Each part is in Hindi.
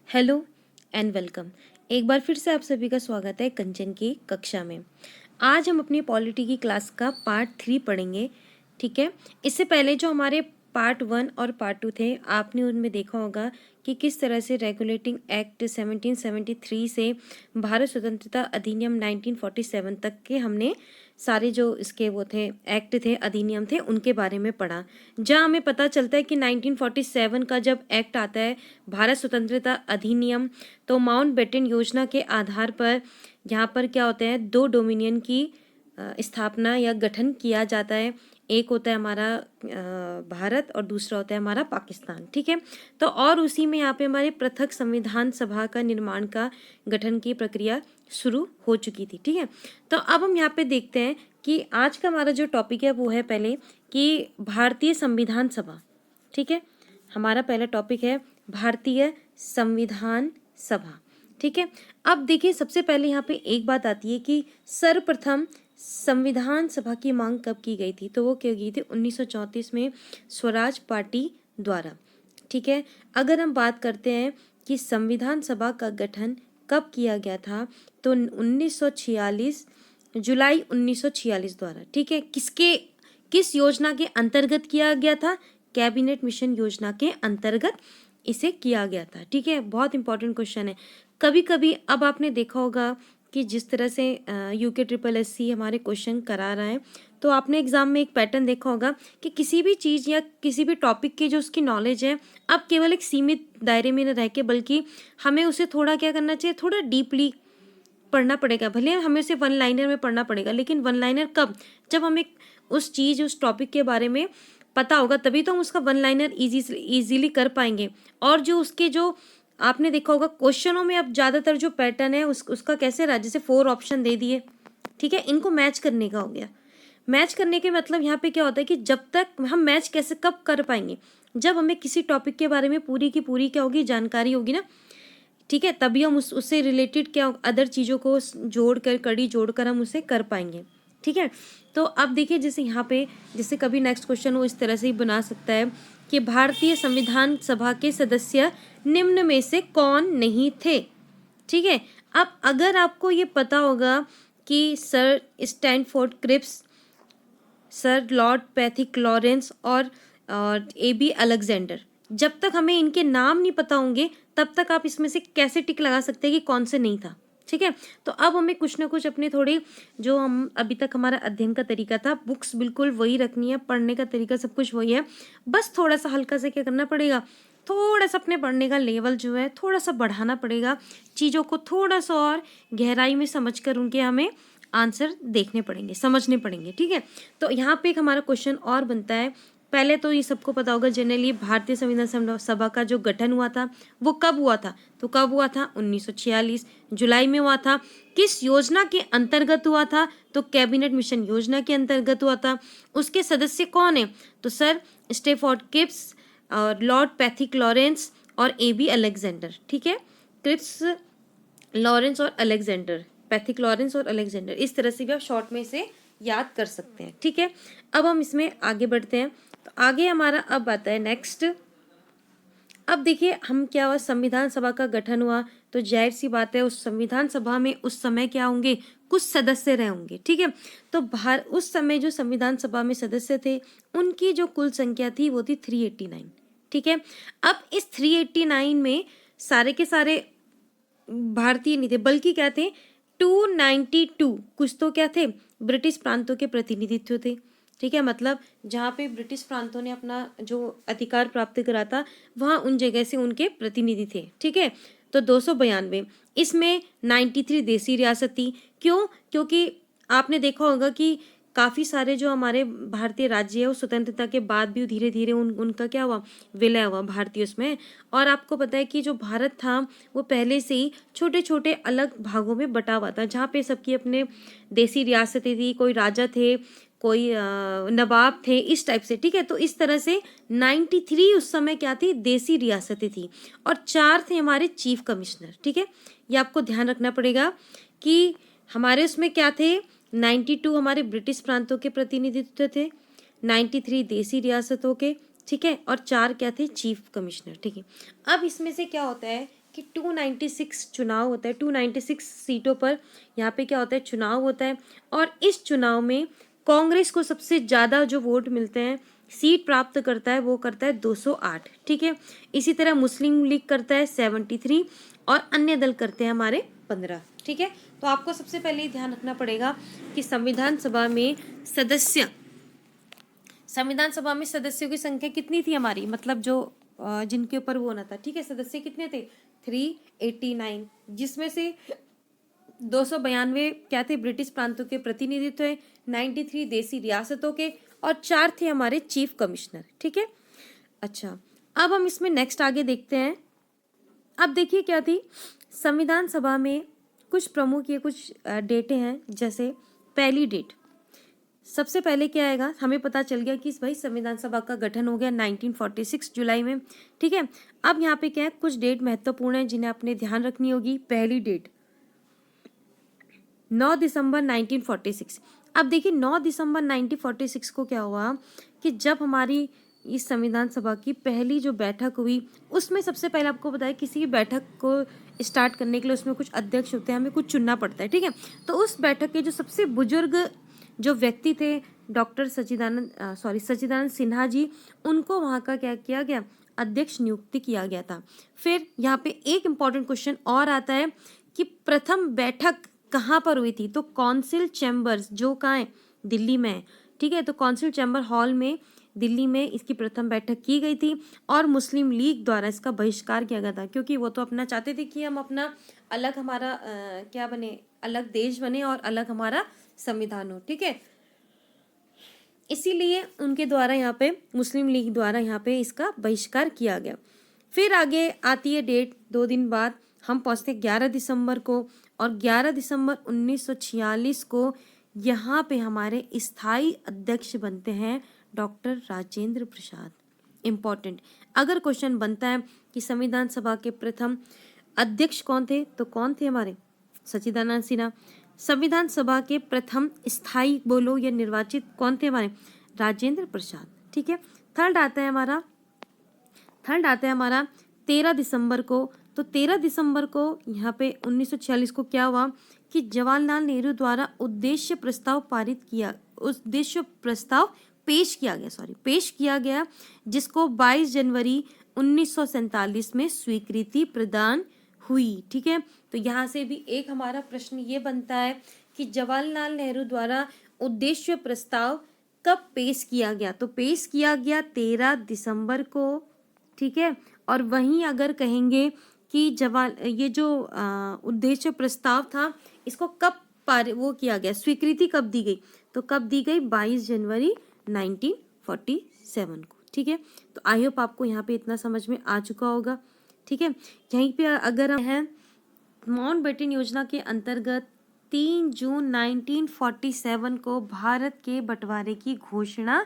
Hello and welcome. एक बार फिर से आप सभी का स्वागत है कंचन की कक्षा में। आज हम अपनी पॉलिटी की क्लास का पार्ट 3 पढ़ेंगे। ठीक है, इससे पहले जो हमारे पार्ट 1 और पार्ट 2 थे, आपने उनमें देखा होगा कि किस तरह से रेगुलेटिंग एक्ट 1773 से भारत स्वतंत्रता अधिनियम 1947 तक के हमने सारे जो इसके वो थे एक्ट थे, अधिनियम थे, उनके बारे में पढ़ा। जहाँ हमें पता चलता है कि 1947 का जब एक्ट आता है, भारत स्वतंत्रता अधिनियम, तो माउंटबेटन योजना के आधार पर यहाँ पर क्या होता है, दो डोमिनियन की स्थापना या गठन किया जाता है। एक होता है हमारा भारत और दूसरा होता है हमारा पाकिस्तान। ठीक है, तो और उसी में यहाँ पे हमारे पृथक संविधान सभा का निर्माण का गठन की प्रक्रिया शुरू हो चुकी थी। ठीक है, तो अब हम यहाँ पे देखते हैं कि आज का हमारा जो टॉपिक है वो है पहले कि भारतीय संविधान सभा। ठीक है, हमारा पहला टॉपिक है भारतीय संविधान सभा। ठीक है, अब देखिए सबसे पहले यहाँ पे एक बात आती है कि सर्वप्रथम संविधान सभा की मांग कब की गई थी, तो वो की गई थी 1934 में स्वराज पार्टी द्वारा। ठीक है, अगर हम बात करते हैं कि संविधान सभा का गठन कब किया गया था, तो 1946 जुलाई 1946 द्वारा। ठीक है, किस योजना के अंतर्गत किया गया था? कैबिनेट मिशन योजना के अंतर्गत इसे किया गया था। ठीक है, बहुत इंपॉर्टेंट क्वेश्चन है। कभी कभी अब आपने देखा होगा कि जिस तरह से UKSSC हमारे क्वेश्चन करा रहा है, तो आपने एग्जाम में एक पैटर्न देखा होगा कि किसी भी चीज़ या किसी भी टॉपिक की जो उसकी नॉलेज है, अब केवल एक सीमित दायरे में न रह के, बल्कि हमें उसे थोड़ा क्या करना चाहिए, थोड़ा डीपली पढ़ना पड़ेगा। भले हमें उसे वन लाइनर में पढ़ना पड़ेगा, लेकिन वन लाइनर कब? जब हमें उस टॉपिक के बारे में पता होगा, तभी तो हम उसका वन लाइनर इजीली कर पाएंगे। और जो उसके जो आपने देखा होगा क्वेश्चनों में अब ज़्यादातर जो पैटर्न है उसका कैसे रहा, जैसे 4 ऑप्शन दे दिए। ठीक है, इनको मैच करने का हो गया। मैच करने के मतलब यहाँ पे क्या होता है कि जब तक हम मैच कैसे कब कर पाएंगे, जब हमें किसी टॉपिक के बारे में पूरी की पूरी क्या होगी, जानकारी होगी ना। ठीक है, तभी हम उससे रिलेटेड क्या अदर चीज़ों को जोड़कर, कड़ी जोड़कर हम उसे कर पाएंगे। ठीक है, तो अब देखिए जैसे यहाँ पे, जैसे कभी नेक्स्ट क्वेश्चन वो इस तरह से ही बना सकता है कि भारतीय संविधान सभा के सदस्य निम्न में से कौन नहीं थे। ठीक है, अब अगर आपको ये पता होगा कि sir Stafford Cripps, sir lord Pethick Lawrence और AB अलेक्जेंडर, जब तक हमें इनके नाम नहीं पता होंगे तब तक आप इसमें से कैसे टिक लगा सकते हैं कि कौन से नहीं था। ठीक है, तो अब हमें कुछ ना कुछ अपने थोड़े, जो हम अभी तक हमारा अध्ययन का तरीका था, बुक्स बिल्कुल वही रखनी है, पढ़ने का तरीका सब कुछ वही है, बस थोड़ा सा हल्का से क्या करना पड़ेगा, थोड़ा सा अपने पढ़ने का लेवल जो है थोड़ा सा बढ़ाना पड़ेगा, चीज़ों को थोड़ा सा और गहराई में समझ कर उनके हमें आंसर देखने पड़ेंगे, समझने पड़ेंगे। ठीक है, तो यहाँ पे एक हमारा क्वेश्चन और बनता है। पहले तो ये सबको पता होगा जनरली, भारतीय संविधान सभा का जो गठन हुआ था वो कब हुआ था, तो कब हुआ था? 1946 जुलाई में हुआ था। किस योजना के अंतर्गत हुआ था? तो कैबिनेट मिशन योजना के अंतर्गत हुआ था। उसके सदस्य कौन है? तो सर स्टैनफोर्ड क्रिप्स और लॉर्ड पैथिक लॉरेंस और AB अलेक्जेंडर। ठीक है, क्रिप्स, लॉरेंस और अलेक्जेंडर, पैथिक लॉरेंस और अलेक्जेंडर, इस तरह से भी आप शॉर्ट में इसे याद कर सकते हैं। ठीक है, अब हम इसमें आगे बढ़ते हैं। तो आगे हमारा अब आता है नेक्स्ट। अब देखिए हम क्या हुआ, संविधान सभा का गठन हुआ, तो जाहिर सी बात है उस संविधान सभा में उस समय क्या होंगे, कुछ सदस्य रहे होंगे। ठीक है, तो उस समय जो संविधान सभा में सदस्य थे उनकी जो कुल संख्या थी वो थी 389। ठीक है, अब इस 389 में सारे के सारे भारतीय नहीं थे, बल्कि क्या थे, 292 कुछ तो क्या थे, ब्रिटिश प्रांतों के प्रतिनिधित्व थे। ठीक है, मतलब जहाँ पे ब्रिटिश प्रांतों ने अपना जो अधिकार प्राप्त करा था, वहाँ उन जगह से उनके प्रतिनिधि थे। ठीक है, तो 292, इसमें 93 देसी रियासत थी। क्यों? क्योंकि आपने देखा होगा कि काफ़ी सारे जो हमारे भारतीय राज्य है वो स्वतंत्रता के बाद भी धीरे धीरे उनका क्या हुआ, विलय हुआ भारतीय उसमें। और आपको पता है कि जो भारत था वो पहले से ही छोटे छोटे अलग भागों में बटा हुआ था, जहाँ पे सबकी अपने देसी रियासतें थी, कोई राजा थे, कोई नवाब थे, इस टाइप से। ठीक है, तो इस तरह से 93 उस समय क्या थी, देसी रियासतें थी, और 4 थे हमारे चीफ कमिश्नर। ठीक है, ये आपको ध्यान रखना पड़ेगा कि हमारे उसमें क्या थे, 92 हमारे ब्रिटिश प्रांतों के प्रतिनिधित्व थे, 93 देसी रियासतों के। ठीक है, और 4 क्या थे, चीफ कमिश्नर। ठीक है, अब इसमें से क्या होता है कि 296 चुनाव होता है, 296 सीटों पर यहाँ पे क्या होता है, चुनाव होता है। और इस चुनाव में कांग्रेस को सबसे ज़्यादा जो वोट मिलते हैं, सीट प्राप्त करता है, वो करता है 208। ठीक है, इसी तरह मुस्लिम लीग करता है 73 और अन्य दल करते हैं हमारे 15। ठीक है, तो आपको सबसे पहले ही ध्यान रखना पड़ेगा कि संविधान सभा में सदस्यों की संख्या कितनी थी हमारी, मतलब जो जिनके ऊपर वो होना था। ठीक है, सदस्य कितने थे, 389, जिसमें से 292 क्या थे, ब्रिटिश प्रांतों के प्रतिनिधित्व है, 93 देसी रियासतों के, और 4 थे हमारे चीफ कमिश्नर। ठीक है, अच्छा अब हम इसमें नेक्स्ट आगे देखते हैं। अब देखिए क्या थी, संविधान सभा में कुछ प्रमुख ये कुछ डेटें हैं। जैसे पहली डेट, सबसे पहले क्या आएगा, हमें पता चल गया कि भाई संविधान सभा का गठन हो गया 1946 जुलाई में। ठीक है, अब यहाँ पे क्या है, कुछ डेट महत्वपूर्ण है जिन्हें आपने ध्यान रखनी होगी। पहली डेट 9 दिसंबर 1946। अब देखिए 9 दिसंबर 1946 को क्या हुआ कि जब हमारी इस संविधान सभा की पहली जो बैठक हुई, उसमें सबसे पहले आपको बताया किसी भी बैठक को स्टार्ट करने के लिए उसमें कुछ अध्यक्ष होते हैं, हमें कुछ चुनना पड़ता है। ठीक है, तो उस बैठक के जो सबसे बुजुर्ग जो व्यक्ति थे, डॉक्टर सच्चिदानंद सिन्हा जी, उनको वहाँ का क्या किया गया, अध्यक्ष नियुक्ति किया गया था। फिर यहाँ पे एक इम्पॉर्टेंट क्वेश्चन और आता है कि प्रथम बैठक कहाँ पर हुई थी, तो काउंसिल चैम्बर्स, जो कहाँ है, दिल्ली में है। ठीक है, तो काउंसिल चैम्बर हॉल में दिल्ली में इसकी प्रथम बैठक की गई थी और मुस्लिम लीग द्वारा इसका बहिष्कार किया गया था, क्योंकि वो तो अपना चाहते थे कि हम अपना अलग हमारा क्या बने, अलग देश बने और अलग हमारा संविधान हो। ठीक है, इसीलिए उनके द्वारा यहाँ पे, मुस्लिम लीग द्वारा यहाँ पे इसका बहिष्कार किया गया। फिर आगे आती है डेट, 2 दिन बाद हम पहुँचते 11 दिसंबर को, और 11 दिसंबर 1946 को यहाँ पे हमारे स्थायी अध्यक्ष बनते हैं डॉक्टर राजेंद्र प्रसाद। इम्पॉर्टेंट, अगर क्वेश्चन बनता है कि संविधान सभा के प्रथम अध्यक्ष कौन थे, तो कौन थे हमारे, सच्चिदानंद सिन्हा। संविधान सभा के प्रथम स्थायी बोलो या निर्वाचित कौन थे हमारे, राजेंद्र प्रसाद। ठीक है, थर्ड आता है हमारा 13 दिसंबर को। तो 13 दिसंबर को यहाँ पे 1946 को क्या हुआ कि जवाहरलाल नेहरू द्वारा उद्देश्य प्रस्ताव पेश किया गया, जिसको 22 जनवरी 1947 में स्वीकृति प्रदान हुई। ठीक है, तो यहाँ से भी एक हमारा प्रश्न ये बनता है कि जवाहरलाल नेहरू द्वारा उद्देश्य प्रस्ताव कब पेश किया गया, तो पेश किया गया 13 दिसंबर को। ठीक है, और वहीं अगर कहेंगे कि ये जो उद्देश्य प्रस्ताव था, इसको कब वो किया गया, स्वीकृति कब दी गई, तो कब दी गई, 22 जनवरी 1947 को। ठीक है, तो आई होप आपको यहाँ पे इतना समझ में आ चुका होगा। ठीक है, यहीं पे अगर हम हैं, माउंटबेटन योजना के अंतर्गत 3 जून 1947 को भारत के बंटवारे की घोषणा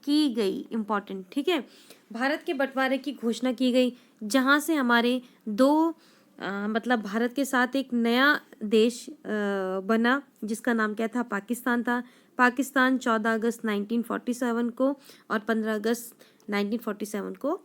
की गई। इम्पॉर्टेंट, ठीक है, भारत के बंटवारे की घोषणा की गई, जहाँ से हमारे मतलब भारत के साथ एक नया देश बना, जिसका नाम क्या था, पाकिस्तान था। पाकिस्तान 14 अगस्त 1947 को और 15 अगस्त 1947 को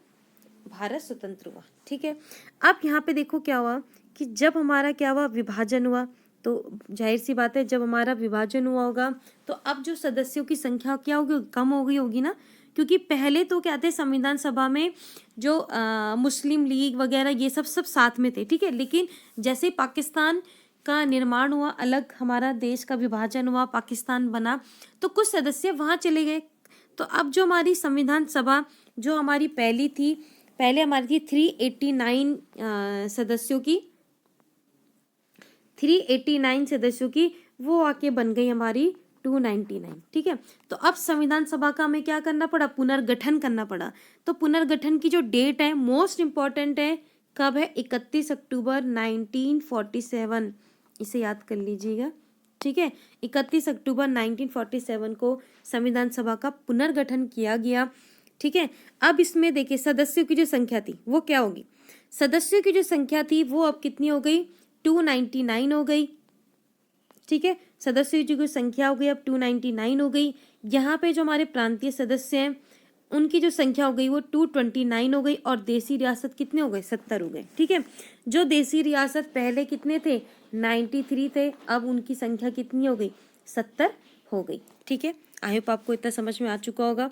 भारत स्वतंत्र हुआ। ठीक है, अब यहाँ पे देखो क्या हुआ कि जब हमारा क्या हुआ, विभाजन हुआ, तो जाहिर सी बात है जब हमारा विभाजन हुआ होगा तो अब जो सदस्यों की संख्या क्या होगी, कम हो गई होगी ना, क्योंकि पहले तो क्या थे, संविधान सभा में जो मुस्लिम लीग वगैरह ये सब साथ में थे। ठीक है, लेकिन जैसे पाकिस्तान का निर्माण हुआ, अलग हमारा देश का विभाजन हुआ, पाकिस्तान बना, तो कुछ सदस्य वहाँ चले गए। तो अब जो हमारी संविधान सभा जो हमारी पहले हमारी थी 389 सदस्यों की, वो आके बन गई हमारी 299। ठीक है, तो अब संविधान सभा का हमें क्या करना पड़ा, पुनर्गठन करना पड़ा। तो पुनर्गठन की जो डेट है मोस्ट इम्पॉर्टेंट है, कब है, 31 अक्टूबर 1947, इसे याद कर लीजिएगा। ठीक है, 31 अक्टूबर 1947 को संविधान सभा का पुनर्गठन किया गया। ठीक है, अब इसमें देखिए सदस्यों की जो संख्या थी वो क्या होगी, सदस्यों की जो संख्या थी वो अब कितनी हो गई, 299 हो गई। ठीक है, सदस्यों की जो संख्या हो गई अब 299 हो गई। यहाँ पे जो हमारे प्रांतीय सदस्य हैं उनकी जो संख्या हो गई वो 229 हो गई और देसी रियासत कितने हो गए 70 हो गए। ठीक है, जो देसी रियासत पहले कितने थे 93 थे, अब उनकी संख्या कितनी हो गई 70 हो गई। ठीक है, आई होप आपको इतना समझ में आ चुका होगा।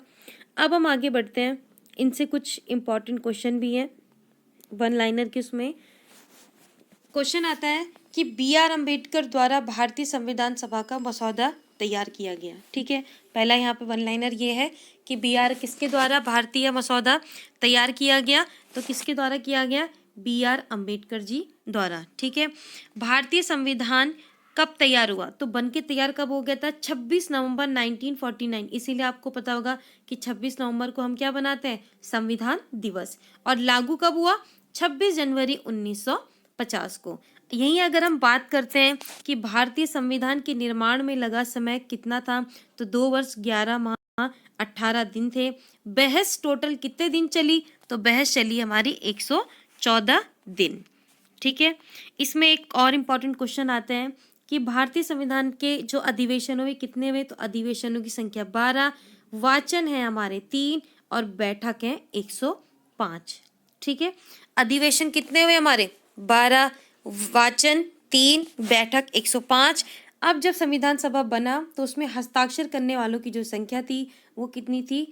अब हम आगे बढ़ते हैं, इनसे कुछ इंपॉर्टेंट क्वेश्चन भी हैं वन लाइनर के। उसमें क्वेश्चन आता है कि B.R. अम्बेडकर द्वारा भारतीय संविधान सभा का मसौदा तैयार किया गया। ठीक है, पहला यहाँ पे वन लाइनर ये है कि B.R. किसके द्वारा भारतीय मसौदा तैयार किया गया, तो किसके द्वारा किया गया B.R. अम्बेडकर जी द्वारा। ठीक है, भारतीय संविधान कब तैयार हुआ, तो बन के तैयार कब हो गया था 26 नवंबर 1949। इसीलिए आपको पता होगा कि 26 नवंबर को हम क्या बनाते हैं संविधान दिवस, और लागू कब हुआ 26 जनवरी 1950 को। यहीं अगर हम बात करते हैं कि भारतीय संविधान के निर्माण में लगा समय कितना था, तो 2 वर्ष 11 माह 18 दिन थे। बहस टोटल कितने दिन चली, तो बहस चली हमारी 114 दिन। ठीक है, इसमें एक और इम्पॉर्टेंट क्वेश्चन आते हैं कि भारतीय संविधान के जो अधिवेशन हुए कितने हुए, तो अधिवेशनों की संख्या 12, वाचन है हमारे 3 और बैठक है 105। ठीक है, अधिवेशन कितने हुए हमारे 12, वाचन 3, बैठक 105। अब जब संविधान सभा बना तो उसमें हस्ताक्षर करने वालों की जो संख्या थी वो कितनी थी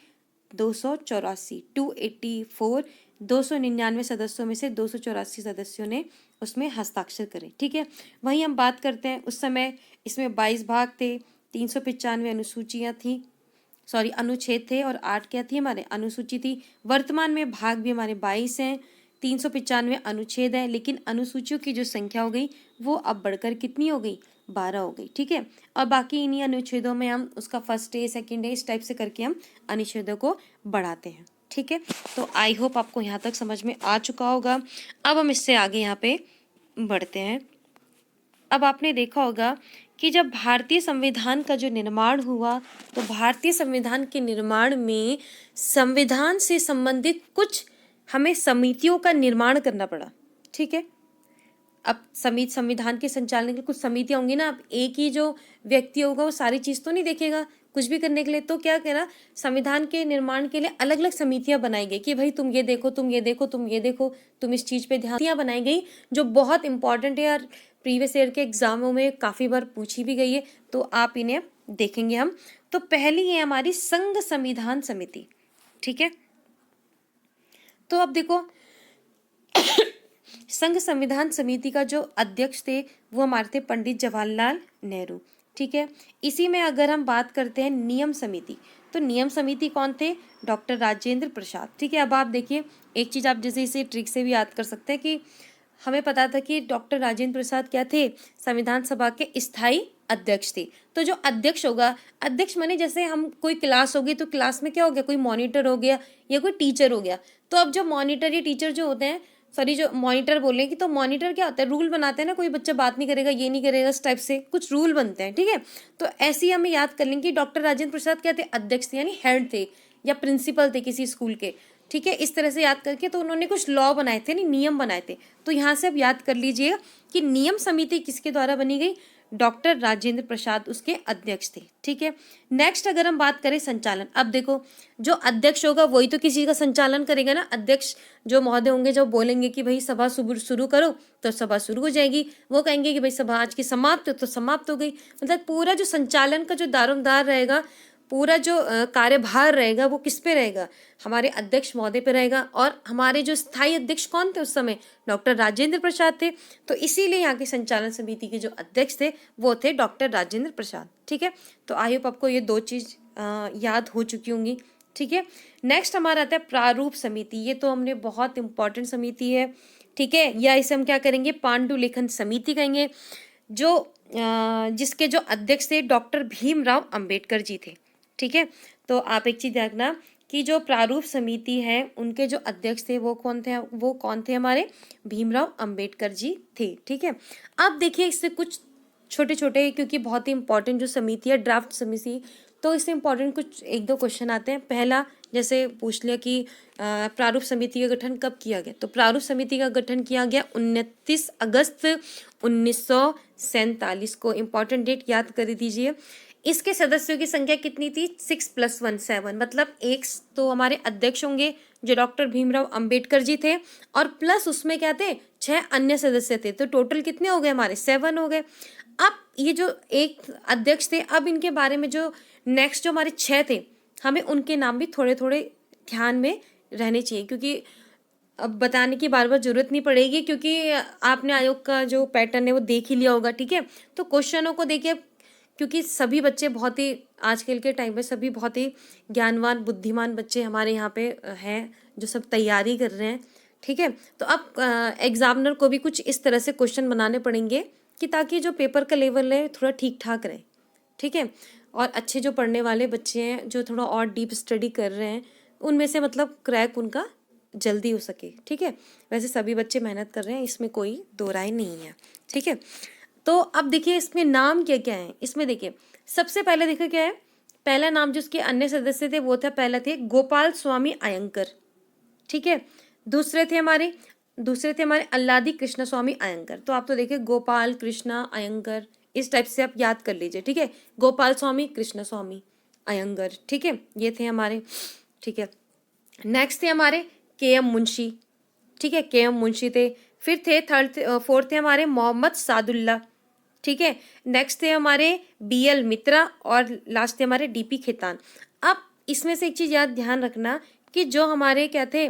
284, 284। 299 सदस्यों में से 284 सदस्यों ने उसमें हस्ताक्षर करे। ठीक है, वहीं हम बात करते हैं उस समय इसमें 22 भाग थे, 395 अनुसूचियां थी, सॉरी अनुच्छेद थे, और 8 क्या थी हमारे अनुसूची थी। वर्तमान में भाग भी हमारे 22 हैं, 395 अनुच्छेद है, लेकिन अनुसूचियों की जो संख्या हो गई वो अब बढ़कर कितनी हो गई 12 हो गई। ठीक है, और बाकी इन्हीं अनुच्छेदों में हम उसका फर्स्ट डे सेकेंड डे इस टाइप से करके हम अनुच्छेदों को बढ़ाते हैं। ठीक है, तो आई होप आपको यहाँ तक समझ में आ चुका होगा। अब हम इससे आगे यहाँ पे बढ़ते हैं। अब आपने देखा होगा कि जब भारतीय संविधान का जो निर्माण हुआ तो भारतीय संविधान के निर्माण में संविधान से संबंधित कुछ हमें समितियों का निर्माण करना पड़ा। ठीक है, अब संविधान के संचालन के लिए कुछ समितियां होंगी ना। अब एक ही जो व्यक्ति होगा वो सारी चीज़ तो नहीं देखेगा कुछ भी करने के लिए, तो क्या करा संविधान के निर्माण के लिए अलग अलग समितियां बनाई गई कि भाई तुम ये देखो, तुम ये देखो, तुम ये देखो, तुम इस चीज़ पे ध्यान बनाई गई जो बहुत इंपॉर्टेंट है यार, प्रीवियस ईयर के एग्जामों में काफ़ी बार पूछी भी गई है, तो आप इन्हें देखेंगे हम। तो पहली है हमारी संघ संविधान समिति। ठीक है, तो अब देखो संघ संविधान समिति का जो अध्यक्ष थे वो हमारे थे पंडित जवाहरलाल नेहरू। ठीक है, इसी में अगर हम बात करते हैं नियम समिति, तो नियम समिति कौन थे डॉक्टर राजेंद्र प्रसाद। ठीक है, अब आप देखिए एक चीज़ आप जैसे इसे ट्रिक से भी याद कर सकते हैं कि हमें पता था कि डॉक्टर राजेंद्र प्रसाद क्या थे संविधान सभा के स्थायी अध्यक्ष थे। तो जो अध्यक्ष होगा, अध्यक्ष माने जैसे हम कोई क्लास होगी तो क्लास में क्या हो गया कोई मॉनिटर हो गया या कोई टीचर हो गया, तो अब जो मॉनिटर या टीचर जो होते हैं, सॉरी जो मॉनिटर बोलेंगे, तो मॉनिटर क्या होता है रूल बनाते हैं ना, कोई बच्चा बात नहीं करेगा, ये नहीं करेगा, इस टाइप से कुछ रूल बनते हैं। ठीक है, तो ऐसे ही हमें याद कर लेंगे कि डॉक्टर राजेंद्र प्रसाद क्या थे अध्यक्ष थे, यानी हेड थे या प्रिंसिपल थे किसी स्कूल के। ठीक है, इस तरह से याद करके तो उन्होंने कुछ लॉ बनाए थे, नहीं नियम बनाए थे। तो यहाँ से अब याद कर लीजिएगा कि नियम समिति किसके द्वारा बनी गई, डॉक्टर राजेंद्र प्रसाद उसके अध्यक्ष थे। ठीक है, नेक्स्ट अगर हम बात करें संचालन, अब देखो जो अध्यक्ष होगा वही तो किसी का संचालन करेगा ना। अध्यक्ष जो महोदय होंगे जो बोलेंगे कि भाई सभा शुरू करो तो सभा शुरू हो जाएगी, वो कहेंगे कि भाई सभा आज की समाप्त तो समाप्त हो गई। मतलब पूरा जो संचालन का जो दारोमदार रहेगा, पूरा जो कार्यभार रहेगा वो किस पे रहेगा, हमारे अध्यक्ष महोदय पे रहेगा। और हमारे जो स्थायी अध्यक्ष कौन थे उस समय, डॉक्टर राजेंद्र प्रसाद थे। तो इसीलिए यहाँ की संचालन समिति के जो अध्यक्ष थे वो थे डॉक्टर राजेंद्र प्रसाद। ठीक है, तो आई होप आपको ये दो चीज़ याद हो चुकी होंगी। ठीक है, नेक्स्ट हमारा आता है प्रारूप समिति। ये तो हमने बहुत इंपॉर्टेंट समिति है। ठीक है, या इसे हम क्या करेंगे पांडुलिखन समिति कहेंगे, जो जिसके जो अध्यक्ष थे डॉक्टर भीमराव अंबेडकर जी थे। ठीक है, तो आप एक चीज़ देखना कि जो प्रारूप समिति है उनके जो अध्यक्ष थे वो कौन थे हमारे भीमराव अंबेडकर जी थे। ठीक है, अब देखिए इससे कुछ छोटे छोटे, क्योंकि बहुत ही इंपॉर्टेंट जो समिति है ड्राफ्ट समिति, तो इससे इंपॉर्टेंट कुछ एक दो क्वेश्चन आते हैं। पहला जैसे पूछ लिया कि प्रारूप समिति का गठन कब किया गया, तो प्रारूप समिति का गठन किया गया 29 अगस्त 1947 को। इम्पॉर्टेंट डेट याद कर दीजिए, इसके सदस्यों की संख्या कितनी थी? 6 + 1 7, मतलब एक तो हमारे अध्यक्ष होंगे जो डॉक्टर भीमराव अंबेडकर जी थे, और प्लस उसमें क्या थे, 6 अन्य सदस्य थे। तो टोटल कितने हो गए हमारे? 7 हो गए। अब ये जो एक अध्यक्ष थे, अब इनके बारे में जो नेक्स्ट जो हमारे 6 थे, हमें उनके नाम भी थोड़े थोड़े ध्यान में रहने चाहिए, क्योंकि अब बताने की बार बार जरूरत नहीं पड़ेगी, क्योंकि आपने आयोग का जो पैटर्न है वो देख ही लिया होगा। ठीक है, तो क्वेश्चनों को देखिए, क्योंकि सभी बच्चे बहुत ही आजकल के टाइम में सभी बहुत ही ज्ञानवान बुद्धिमान बच्चे हमारे यहाँ पे हैं जो सब तैयारी कर रहे हैं। ठीक है, तो अब एग्जामिनर को भी कुछ इस तरह से क्वेश्चन बनाने पड़ेंगे कि ताकि जो पेपर का लेवल है थोड़ा ठीक ठाक रहे। ठीक है, और अच्छे जो पढ़ने वाले बच्चे हैं जो थोड़ा और डीप स्टडी कर रहे हैं, उनमें से मतलब क्रैक उनका जल्दी हो सके। ठीक है, वैसे सभी बच्चे मेहनत कर रहे हैं, इसमें कोई दो राय नहीं है। ठीक है, तो अब देखिए इसमें नाम क्या क्या है। इसमें देखिए सबसे पहले देखिए क्या है, पहला नाम जो उसके अन्य सदस्य थे वो था, पहला थे गोपाल स्वामी अयंकर। ठीक है, दूसरे थे हमारे अल्लादी कृष्ण स्वामी अयंकर। तो आप तो देखिए गोपाल कृष्णा अयंकर इस टाइप से आप याद कर लीजिए। ठीक है, गोपाल स्वामी कृष्ण स्वामी अयंगर। ठीक है, ये थे हमारे। ठीक है, नेक्स्ट थे हमारे के.एम. मुंशी। ठीक है, के.एम. मुंशी थे। फिर थे फोर्थ थे हमारे मोहम्मद सादुल्ला। ठीक है, नेक्स्ट थे हमारे बी.एल. मित्रा, और लास्ट थे हमारे डी.पी. खेतान। अब इसमें से एक चीज याद ध्यान रखना कि जो हमारे क्या थे,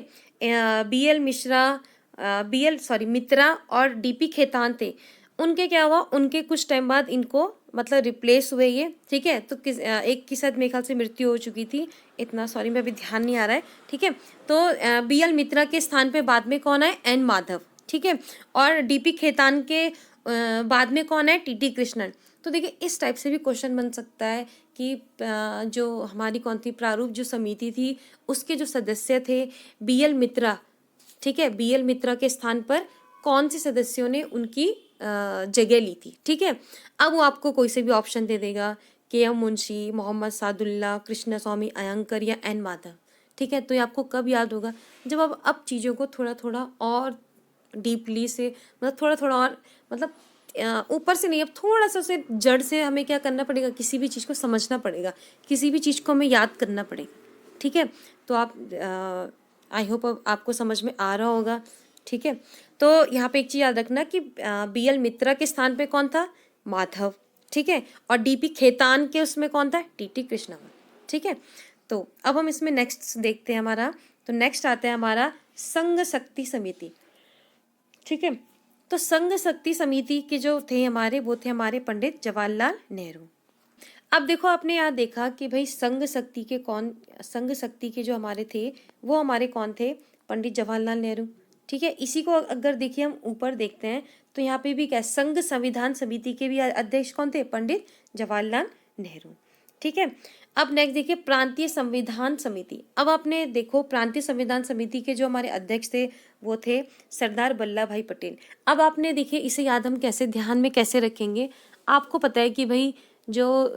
मित्रा और डी.पी. खेतान थे, उनके क्या हुआ, उनके कुछ टाइम बाद इनको मतलब रिप्लेस हुए ये। ठीक है, तो एक की शायद मेरे ख्याल से मृत्यु हो चुकी थी, इतना सॉरी मैं अभी ध्यान नहीं आ रहा है। ठीक है, तो बी.एल. मित्रा के स्थान पे बाद में कौन आए? एन माधव। ठीक है, और डी.पी. खेतान के बाद में कौन है? टी.टी. कृष्णन। तो देखिए इस टाइप से भी क्वेश्चन बन सकता है कि जो हमारी कौन थी प्रारूप जो समिति थी, उसके जो सदस्य थे बी.एल. मित्रा। ठीक है, बी.एल. मित्रा के स्थान पर कौन से सदस्यों ने उनकी जगह ली थी। ठीक है, अब वो आपको कोई से भी ऑप्शन दे देगा, के.एम. मुंशी, मोहम्मद सादुल्ला, कृष्ण स्वामी अयंकर या एन माधव। ठीक है, तो ये आपको कब याद होगा? जब आप अब चीज़ों को थोड़ा थोड़ा और डीपली से मतलब थोड़ा थोड़ा और मतलब ऊपर से नहीं, अब थोड़ा सा उसे जड़ से हमें क्या करना पड़ेगा, किसी भी चीज़ को समझना पड़ेगा, किसी भी चीज़ को हमें याद करना पड़ेगा। ठीक है, तो आप आई होप आपको समझ में आ रहा होगा। ठीक है, तो यहाँ पे एक चीज़ याद रखना कि बी.एल. मित्रा के स्थान पे कौन था? माधव। ठीक है, और डी.पी. खेतान के उसमें कौन था? टी.टी. कृष्णन। ठीक है, तो अब हम इसमें नेक्स्ट देखते हैं हमारा, तो नेक्स्ट आता है हमारा संघ शक्ति समिति। ठीक है, तो संघ शक्ति समिति के जो थे हमारे, वो थे हमारे पंडित जवाहरलाल नेहरू। अब देखो आपने यहाँ देखा कि भाई संघ शक्ति के जो हमारे थे वो हमारे कौन थे? पंडित जवाहरलाल नेहरू। ठीक है, इसी को अगर देखिए हम ऊपर देखते हैं तो यहाँ पे भी क्या, संघ संविधान समिति के भी अध्यक्ष कौन थे? पंडित जवाहरलाल नेहरू। ठीक है, अब नेक्स्ट देखिए प्रांतीय संविधान समिति। अब आपने देखो प्रांतीय संविधान समिति के जो हमारे अध्यक्ष थे वो थे सरदार वल्लभ भाई पटेल। अब आपने देखिए इसे याद हम कैसे ध्यान में कैसे रखेंगे? आपको पता है कि भाई जो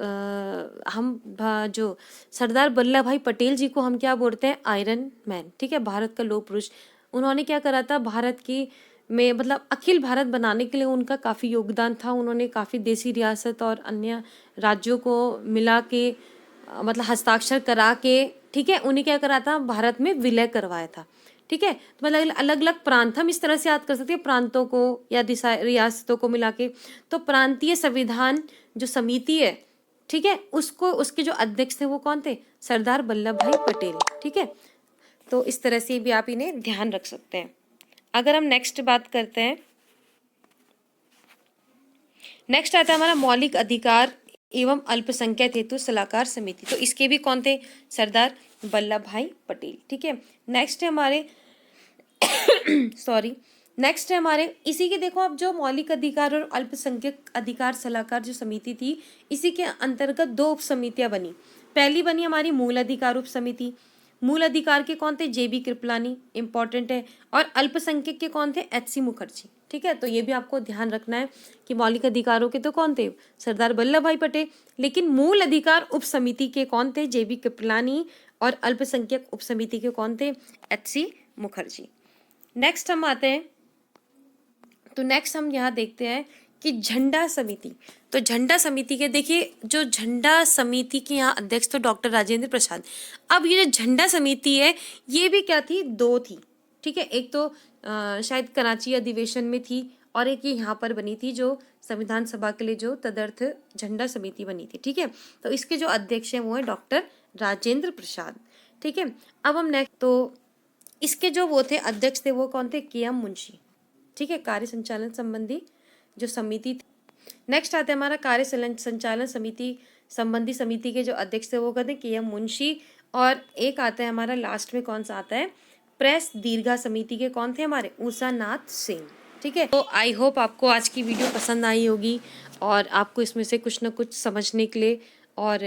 जो सरदार वल्लभ भाई पटेल जी को हम क्या बोलते हैं? Iron man. ठीक है, भारत का लौह पुरुष। उन्होंने क्या करा था भारत की में मतलब अखिल भारत बनाने के लिए उनका काफ़ी योगदान था। उन्होंने काफ़ी देसी रियासत और अन्य राज्यों को मिला के मतलब हस्ताक्षर करा के, ठीक है, उन्हें क्या करा था? भारत में विलय करवाया था। ठीक है, तो मतलब अलग अलग प्रांत हम इस तरह से याद कर सकते हैं, प्रांतों को या रियासतों को मिला के। तो प्रांतीय संविधान जो समिति है, ठीक है, उसको उसके जो अध्यक्ष थे वो कौन थे? सरदार वल्लभ भाई पटेल। ठीक है, तो इस तरह से भी आप इन्हें ध्यान रख सकते हैं। अगर हम नेक्स्ट बात करते हैं, नेक्स्ट आता है हमारा मौलिक अधिकार एवं अल्पसंख्यक हेतु सलाहकार समिति। तो इसके भी कौन थे? सरदार वल्लभ भाई पटेल। ठीक है, नेक्स्ट है हमारे नेक्स्ट है हमारे इसी के देखो, अब जो मौलिक अधिकार और अल्पसंख्यक अधिकार सलाहकार जो समिति थी, इसी के अंतर्गत 2 उप समितियां बनी। पहली बनी हमारी मूल अधिकार उप समिति। मूल अधिकार के कौन थे? जे.बी. कृपलानी, इंपॉर्टेंट है। और अल्पसंख्यक के कौन थे? एच.सी. मुखर्जी। ठीक है, तो ये भी आपको ध्यान रखना है कि मौलिक अधिकारों के तो कौन थे? सरदार वल्लभ भाई पटेल। लेकिन मूल अधिकार उप समिति के कौन थे? जे.बी. कृपलानी। और अल्पसंख्यक उप समिति के कौन थे? एच.सी. मुखर्जी। नेक्स्ट हम आते हैं, तो नेक्स्ट हम यहाँ देखते हैं कि झंडा समिति, तो झंडा समिति के देखिए, जो झंडा समिति के यहाँ अध्यक्ष तो डॉक्टर राजेंद्र प्रसाद। अब ये जो झंडा समिति है ये भी क्या थी, दो थी, ठीक है। एक तो शायद कराची अधिवेशन में थी और एक ये यहाँ पर बनी थी जो संविधान सभा के लिए जो तदर्थ झंडा समिति बनी थी, ठीक है। तो इसके जो अध्यक्ष हैं वो है डॉक्टर राजेंद्र प्रसाद, ठीक है। अब हम नेक्स्ट, तो इसके जो वो थे अध्यक्ष थे वो कौन थे, के.एम. मुंशी, ठीक है, कार्य संचालन संबंधी जो समिति थी। नेक्स्ट आते हैं हमारा कार्य संचालन समिति संबंधी समिति के जो अध्यक्ष थे वो कहते हैं के.एम. मुंशी। और एक आता है हमारा लास्ट में, कौन सा आता है, प्रेस दीर्घा समिति के कौन थे हमारे, उषा नाथ सिंह, ठीक है। तो आई होप आपको आज की वीडियो पसंद आई होगी और आपको इसमें से कुछ ना कुछ समझने के लिए और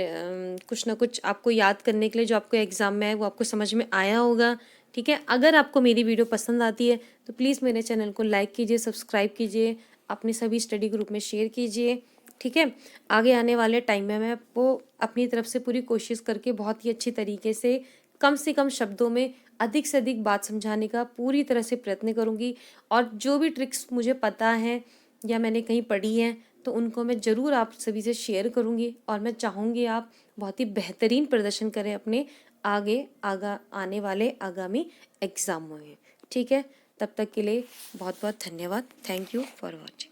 कुछ ना कुछ आपको याद करने के लिए जो आपको एग्जाम में है वो आपको समझ में आया होगा, ठीक है। अगर आपको मेरी वीडियो पसंद आती है तो प्लीज़ मेरे चैनल को लाइक कीजिए, सब्सक्राइब कीजिए, अपने सभी स्टडी ग्रुप में शेयर कीजिए, ठीक है। आगे आने वाले टाइम में मैं आपको अपनी तरफ से पूरी कोशिश करके बहुत ही अच्छी तरीके से कम शब्दों में अधिक से अधिक बात समझाने का पूरी तरह से प्रयत्न करूँगी। और जो भी ट्रिक्स मुझे पता है या मैंने कहीं पढ़ी हैं तो उनको मैं ज़रूर आप सभी से शेयर करूँगी और मैं चाहूँगी आप बहुत ही बेहतरीन प्रदर्शन करें अपने आने वाले आगामी एग्ज़ामों में, ठीक है। तब तक के लिए बहुत बहुत धन्यवाद। Thank you for watching.